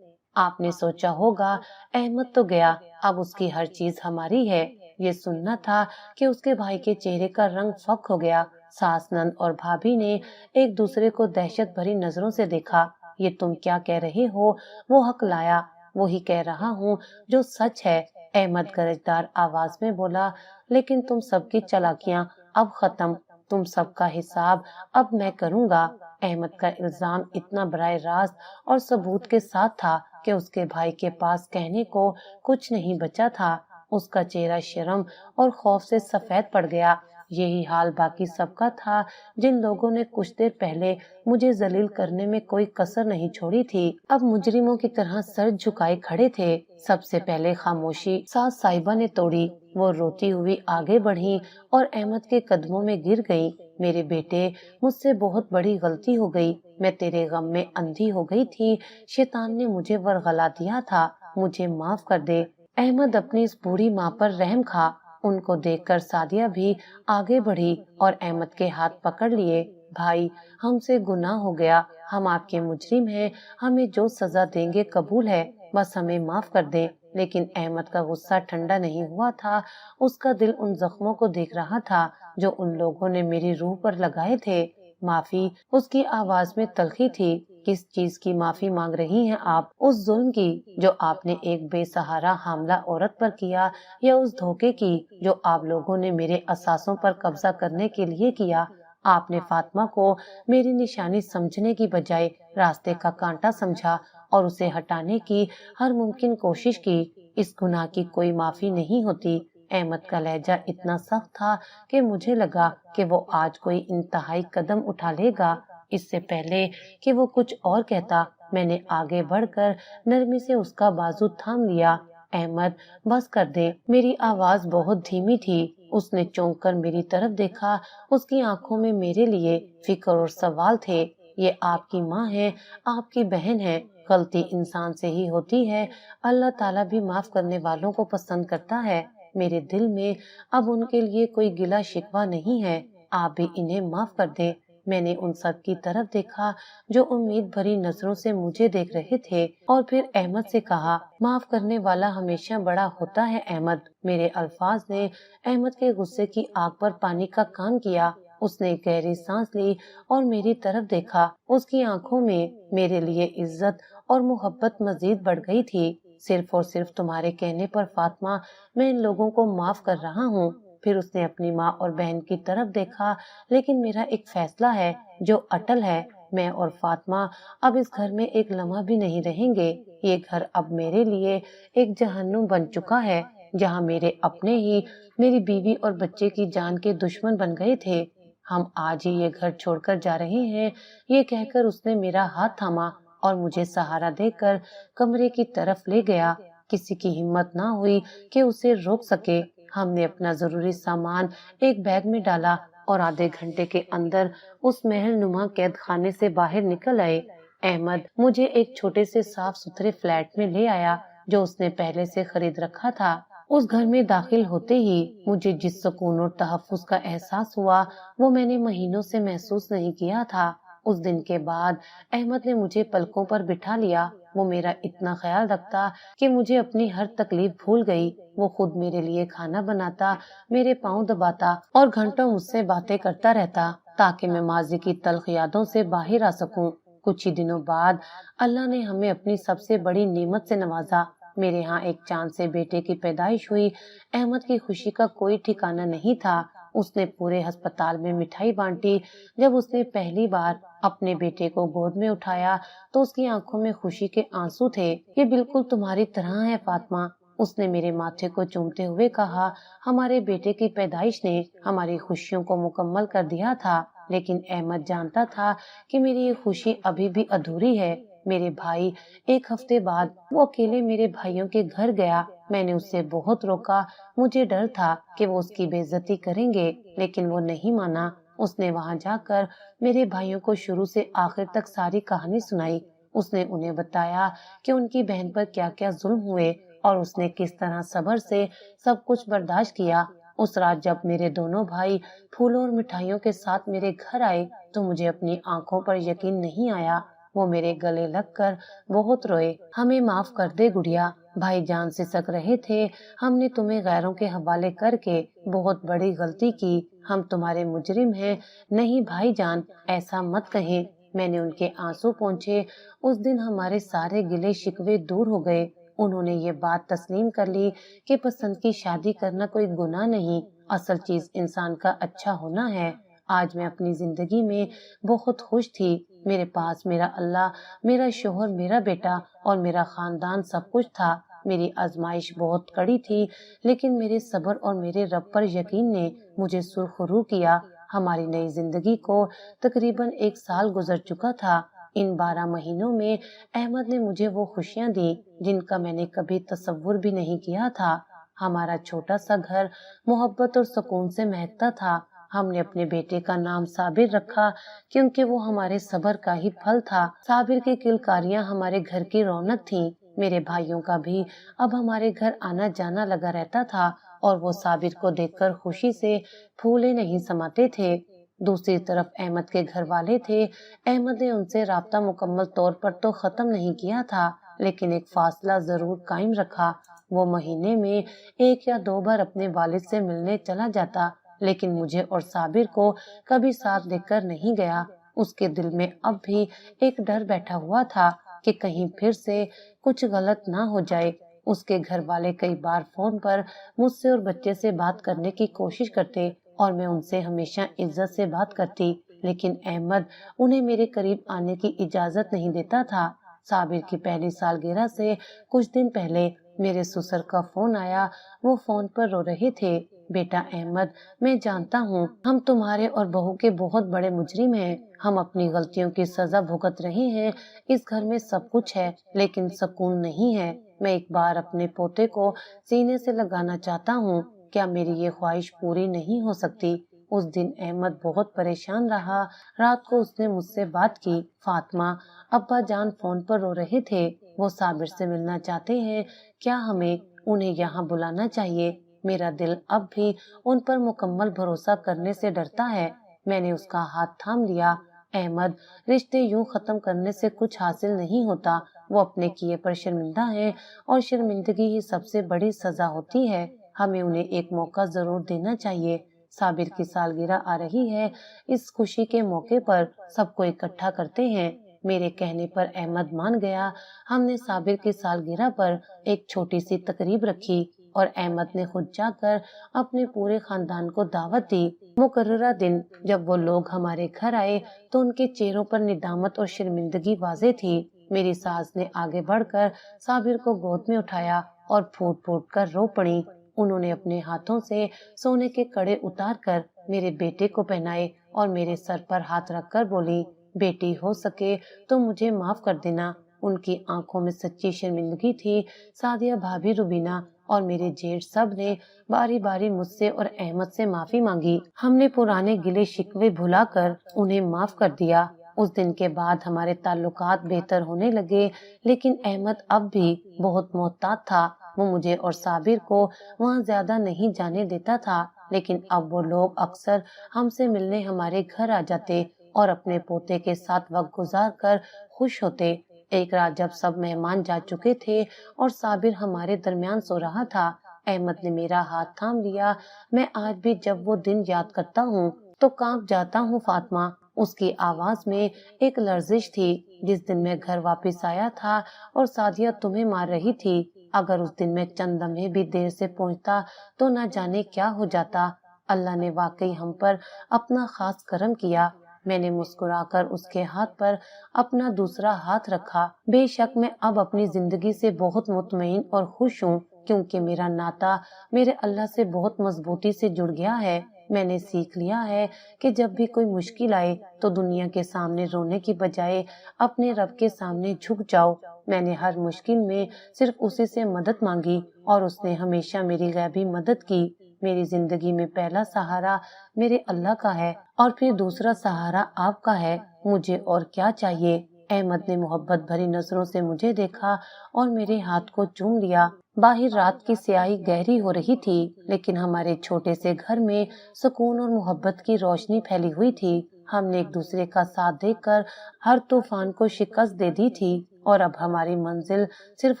آپ نے سوچا ہوگا احمد تو گیا، اب اس کی ہر چیز ہماری ہے۔ یہ سننا تھا کہ اس کے بھائی کے چہرے کا رنگ فک ہو گیا۔ ساس، نند اور بھابھی نے ایک دوسرے کو دہشت بھری نظروں سے دیکھا۔ یہ تم کیا کہہ رہے ہو؟ وہ حق لایا، وہی کہہ رہا ہوں جو سچ ہے، احمد گرجدار آواز میں بولا۔ لیکن تم سب کی چالاکیاں اب ختم، تم سب کا حساب اب میں کروں گا۔ احمد کا الزام اتنا براہ راست اور ثبوت کے ساتھ تھا کہ اس کے بھائی کے پاس کہنے کو کچھ نہیں بچا تھا۔ اس کا چہرہ شرم اور خوف سے سفید پڑ گیا۔ یہی حال باقی سب کا تھا جن لوگوں نے کچھ دیر پہلے مجھے ذلیل کرنے میں کوئی کسر نہیں چھوڑی تھی، اب مجرموں کی طرح سر جھکائے کھڑے تھے۔ سب سے پہلے خاموشی ساس صاحبہ نے توڑی۔ وہ روتی ہوئی آگے بڑھی اور احمد کے قدموں میں گر گئی۔ میرے بیٹے، مجھ سے بہت بڑی غلطی ہو گئی، میں تیرے غم میں اندھی ہو گئی تھی، شیطان نے مجھے ورغلا دیا تھا، مجھے معاف کر دے۔ احمد، اپنی اس بوڑھی ماں پر رحم کھا۔ ان کو دیکھ کر سعدیہ بھی آگے بڑھی اور احمد کے ہاتھ پکڑ لیے۔ بھائی، ہم سے گناہ ہو گیا، ہم آپ کے مجرم ہیں، ہمیں جو سزا دیں گے قبول ہے، بس ہمیں معاف کر دیں۔ لیکن احمد کا غصہ ٹھنڈا نہیں ہوا تھا، اس کا دل ان زخموں کو دیکھ رہا تھا جو ان لوگوں نے میری روح پر لگائے تھے۔ معافی، اس کی آواز میں تلخی تھی۔ کس چیز کی معافی مانگ رہی ہیں آپ؟ اس ظلم کی جو آپ نے ایک بے سہارا حاملہ عورت پر کیا، یا اس دھوکے کی جو آپ لوگوں نے میرے اثاثوں پر قبضہ کرنے کے لیے کیا؟ آپ نے فاطمہ کو میری نشانی سمجھنے کی بجائے راستے کا کانٹا سمجھا اور اسے ہٹانے کی ہر ممکن کوشش کی۔ اس گناہ کی کوئی معافی نہیں ہوتی۔ احمد کا لہجہ اتنا سخت تھا کہ مجھے لگا کہ وہ آج کوئی انتہائی قدم اٹھا لے گا۔ اس سے پہلے کہ وہ کچھ اور کہتا، میں نے آگے بڑھ کر نرمی سے اس کا بازو تھام لیا۔ احمد، بس کر دے۔ میری آواز بہت دھیمی تھی۔ اس نے چونک کر میری طرف دیکھا، اس کی آنکھوں میں میرے لیے فکر اور سوال تھے۔ یہ آپ کی ماں ہے، آپ کی بہن ہے، غلطی انسان سے ہی ہوتی ہے، اللہ تعالیٰ بھی معاف کرنے والوں کو پسند کرتا ہے۔ میرے دل میں اب ان کے لیے کوئی گلہ شکوہ نہیں ہے، آپ بھی انہیں معاف کر دیں۔ میں نے ان سب کی طرف دیکھا جو امید بھری نظروں سے مجھے دیکھ رہے تھے، اور پھر احمد سے کہا، معاف کرنے والا ہمیشہ بڑا ہوتا ہے احمد۔ میرے الفاظ نے احمد کے غصے کی آگ پر پانی کا کام کیا۔ اس نے گہری سانس لی اور میری طرف دیکھا۔ اس کی آنکھوں میں میرے لیے عزت اور محبت مزید بڑھ گئی تھی۔ صرف اور صرف تمہارے کہنے پر فاطمہ، میں ان لوگوں کو معاف کر رہا ہوں۔ پھر اس نے اپنی ماں اور بہن کی طرف دیکھا، لیکن میرا ایک فیصلہ ہے جو اٹل ہے، میں اور فاطمہ اب اس گھر میں ایک لمحہ بھی نہیں رہیں گے۔ یہ گھر اب میرے لیے ایک جہنم بن چکا ہے، جہاں میرے اپنے ہی میری بیوی اور بچے کی جان کے دشمن بن گئے تھے۔ ہم آج ہی یہ گھر چھوڑ کر جا رہے ہیں۔ یہ کہہ کر اس نے میرا ہاتھ تھاما اور مجھے سہارا دے کر کمرے کی طرف لے گیا۔ کسی کی ہمت نہ ہوئی کہ اسے روک سکے۔ ہم نے اپنا ضروری سامان ایک بیگ میں ڈالا اور آدھے گھنٹے کے اندر اس محل نما قید خانے سے باہر نکل آئے۔ احمد مجھے ایک چھوٹے سے صاف ستھرے فلیٹ میں لے آیا جو اس نے پہلے سے خرید رکھا تھا۔ اس گھر میں داخل ہوتے ہی مجھے جس سکون اور تحفظ کا احساس ہوا وہ میں نے مہینوں سے محسوس نہیں کیا تھا۔ اس دن کے بعد احمد نے مجھے پلکوں پر بٹھا لیا۔ وہ میرا اتنا خیال رکھتا کہ مجھے اپنی ہر تکلیف بھول گئی۔ وہ خود میرے لیے کھانا بناتا، میرے پاؤں دباتا اور گھنٹوں مجھ سے باتیں کرتا رہتا تاکہ میں ماضی کی تلخ یادوں سے باہر آ سکوں۔ کچھ ہی دنوں بعد اللہ نے ہمیں اپنی سب سے بڑی نعمت سے نوازا۔ میرے ہاں ایک چاند سے بیٹے کی پیدائش ہوئی۔ احمد کی خوشی کا کوئی ٹھکانہ نہیں تھا۔ اس نے پورے ہسپتال میں مٹھائی بانٹی۔ جب اس نے پہلی بار اپنے بیٹے کو گود میں اٹھایا تو اس کی آنکھوں میں خوشی کے آنسو تھے۔ یہ بالکل تمہاری طرح ہے فاطمہ، اس نے میرے ماتھے کو چومتے ہوئے کہا، ہمارے بیٹے کی پیدائش نے ہماری خوشیوں کو مکمل کر دیا تھا، لیکن احمد جانتا تھا کہ میری یہ خوشی ابھی بھی ادھوری ہے۔ میرے بھائی ایک ہفتے بعد وہ اکیلے میرے بھائیوں کے گھر گیا۔ میں نے اس سے بہت روکا، مجھے ڈر تھا کہ وہ اس کی بے عزتی کریں گے، لیکن وہ نہیں مانا۔ اس نے وہاں جا کر میرے بھائیوں کو شروع سے آخر تک ساری کہانی سنائی۔ اس نے انہیں بتایا کہ ان کی بہن پر کیا کیا ظلم ہوئے اور اس نے کس طرح صبر سے سب کچھ برداشت کیا۔ اس رات جب میرے دونوں بھائی پھولوں اور مٹھائیوں کے ساتھ میرے گھر آئے تو مجھے اپنی آنکھوں پر یقین نہیں آیا۔ وہ میرے گلے لگ کر بہت روئے۔ ہمیں معاف کر دے گڑیا، بھائی جان سسک رہے تھے، ہم نے تمہیں غیروں کے حوالے کر کے بہت بڑی غلطی کی، ہم تمہارے مجرم ہیں۔ نہیں بھائی جان، ایسا مت کہیں۔ میں نے ان کے آنسو پونچھے۔ اس دن ہمارے سارے گلے شکوے دور ہو گئے۔ انہوں نے یہ بات تسلیم کر لی کہ پسند کی شادی کرنا کوئی گناہ نہیں، اصل چیز انسان کا اچھا ہونا ہے۔ آج میں اپنی زندگی میں بہت خوش تھی۔ میرے پاس میرا اللہ، میرا شوہر، میرا بیٹا اور میرا خاندان سب کچھ تھا۔ میری آزمائش بہت کڑی تھی، لیکن میرے صبر اور میرے رب پر یقین نے مجھے سرخرو کیا۔ ہماری نئی زندگی کو تقریباً 1 سال گزر چکا تھا۔ ان 12 مہینوں میں احمد نے مجھے وہ خوشیاں دی جن کا میں نے کبھی تصور بھی نہیں کیا تھا۔ ہمارا چھوٹا سا گھر محبت اور سکون سے مہکتا تھا۔ ہم نے اپنے بیٹے کا نام صابر رکھا کیونکہ وہ ہمارے صبر کا ہی پھل تھا۔ صابر کی کلکاریاں ہمارے گھر کی رونق تھیں۔ میرے بھائیوں کا بھی اب ہمارے گھر آنا جانا لگا رہتا تھا اور وہ صابر کو دیکھ کر خوشی سے پھولے نہیں سماتے تھے۔ دوسری طرف احمد کے گھر والے تھے۔ احمد نے ان سے رابطہ مکمل طور پر تو ختم نہیں کیا تھا، لیکن ایک فاصلہ ضرور قائم رکھا۔ وہ مہینے میں 1 یا 2 بار اپنے والد سے ملنے چلا جاتا، لیکن مجھے اور صابر کو کبھی ساتھ لے کر نہیں گیا۔ اس کے دل میں اب بھی ایک ڈر بیٹھا ہوا تھا کہ کہیں پھر سے کچھ غلط نہ ہو جائے۔ اس کے گھر والے کئی بار فون پر مجھ سے اور بچے سے بات کرنے کی کوشش کرتے اور میں ان سے ہمیشہ عزت سے بات کرتی، لیکن احمد انہیں میرے قریب آنے کی اجازت نہیں دیتا تھا۔ صابر کی پہلی سالگرہ سے کچھ دن پہلے میرے سسر کا فون آیا۔ وہ فون پر رو رہے تھے۔ بیٹا احمد، میں جانتا ہوں ہم تمہارے اور بہو کے بہت بڑے مجرم ہیں، ہم اپنی غلطیوں کی سزا بھگت رہے ہیں، اس گھر میں سب کچھ ہے لیکن سکون نہیں ہے۔ میں ایک بار اپنے پوتے کو سینے سے لگانا چاہتا ہوں، کیا میری یہ خواہش پوری نہیں ہو سکتی؟ اس دن احمد بہت پریشان رہا۔ رات کو اس نے مجھ سے بات کی، فاطمہ، ابا جان فون پر رو رہے تھے، وہ صابر سے ملنا چاہتے ہیں، کیا ہمیں انہیں یہاں بلانا چاہیے؟ میرا دل اب بھی ان پر مکمل بھروسہ کرنے سے ڈرتا ہے۔ میں نے اس کا ہاتھ تھام لیا۔ احمد، رشتے یوں ختم کرنے سے کچھ حاصل نہیں ہوتا، وہ اپنے کیے پر شرمندہ ہیں اور شرمندگی ہی سب سے بڑی سزا ہوتی ہے۔ ہمیں انہیں ایک موقع ضرور دینا چاہیے۔ صابر کی سالگرہ آ رہی ہے، اس خوشی کے موقع پر سب کو اکٹھا کرتے ہیں۔ میرے کہنے پر احمد مان گیا۔ ہم نے صابر کی سالگرہ پر ایک چھوٹی سی تقریب رکھی اور احمد نے خود جا کر اپنے پورے خاندان کو دعوت دی۔ مقررہ دن جب وہ لوگ ہمارے گھر آئے تو ان کے چہروں پر ندامت اور شرمندگی واضح تھی۔ میری ساس نے آگے بڑھ کر صابر کو گود میں اٹھایا اور پھوٹ پھوٹ کر رو پڑی۔ انہوں نے اپنے ہاتھوں سے سونے کے کڑے اتار کر میرے بیٹے کو پہنائے اور میرے سر پر ہاتھ رکھ کر بولی، بیٹی ہو سکے تو مجھے معاف کر دینا۔ ان کی آنکھوں میں سچی شرمندگی تھی۔ سعدیہ بھابھی، روبینہ اور میرے جیٹھ سب نے باری باری مجھ سے اور احمد سے معافی مانگی۔ ہم نے پرانے گلے شکوے بھلا کر انہیں معاف کر دیا۔ اس دن کے بعد ہمارے تعلقات بہتر ہونے لگے، لیکن احمد اب بھی بہت محتاط تھا۔ وہ مجھے اور صابر کو وہاں زیادہ نہیں جانے دیتا تھا، لیکن اب وہ لوگ اکثر ہم سے ملنے ہمارے گھر آ جاتے اور اپنے پوتے کے ساتھ وقت گزار کر خوش ہوتے۔ ایک رات جب سب مہمان جا چکے تھے اور صابر ہمارے درمیان سو رہا تھا، احمد نے میرا ہاتھ تھام لیا۔ میں آج بھی جب وہ دن یاد کرتا ہوں تو کانپ جاتا ہوں فاطمہ۔ اس کی آواز میں ایک لرزش تھی۔ جس دن میں گھر واپس آیا تھا اور سعدیہ تمہیں مار رہی تھی، اگر اس دن میں چند لمحے بھی دیر سے پہنچتا تو نہ جانے کیا ہو جاتا۔ اللہ نے واقعی ہم پر اپنا خاص کرم کیا۔ میں نے مسکرا کر اس کے ہاتھ پر اپنا دوسرا ہاتھ رکھا۔ بے شک میں اب اپنی زندگی سے بہت مطمئن اور خوش ہوں کیونکہ میرا ناتا میرے اللہ سے بہت مضبوطی سے جڑ گیا ہے۔ میں نے سیکھ لیا ہے کہ جب بھی کوئی مشکل آئے تو دنیا کے سامنے رونے کی بجائے اپنے رب کے سامنے جھک جاؤ۔ میں نے ہر مشکل میں صرف اسی سے مدد مانگی اور اس نے ہمیشہ میری غیبی مدد کی۔ میری زندگی میں پہلا سہارا میرے اللہ کا ہے اور پھر دوسرا سہارا آپ کا ہے۔ مجھے اور کیا چاہیے؟ احمد نے محبت بھری نظروں سے مجھے دیکھا اور میرے ہاتھ کو چوم لیا۔ باہر رات کی سیاہی گہری ہو رہی تھی، لیکن ہمارے چھوٹے سے گھر میں سکون اور محبت کی روشنی پھیلی ہوئی تھی۔ ہم نے ایک دوسرے کا ساتھ دیکھ کر ہر طوفان کو شکست دے دی تھی اور اب ہماری منزل صرف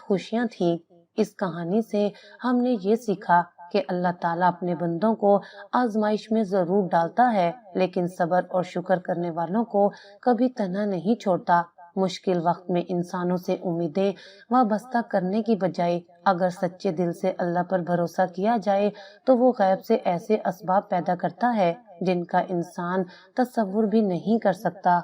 خوشیاں تھیں۔ اس کہانی سے ہم نے یہ سیکھا کہ اللہ تعالیٰ اپنے بندوں کو آزمائش میں ضرور ڈالتا ہے، لیکن صبر اور شکر کرنے والوں کو کبھی تنہا نہیں چھوڑتا۔ مشکل وقت میں انسانوں سے امیدیں وابستہ کرنے کی بجائے اگر سچے دل سے اللہ پر بھروسہ کیا جائے تو وہ غیب سے ایسے اسباب پیدا کرتا ہے جن کا انسان تصور بھی نہیں کر سکتا۔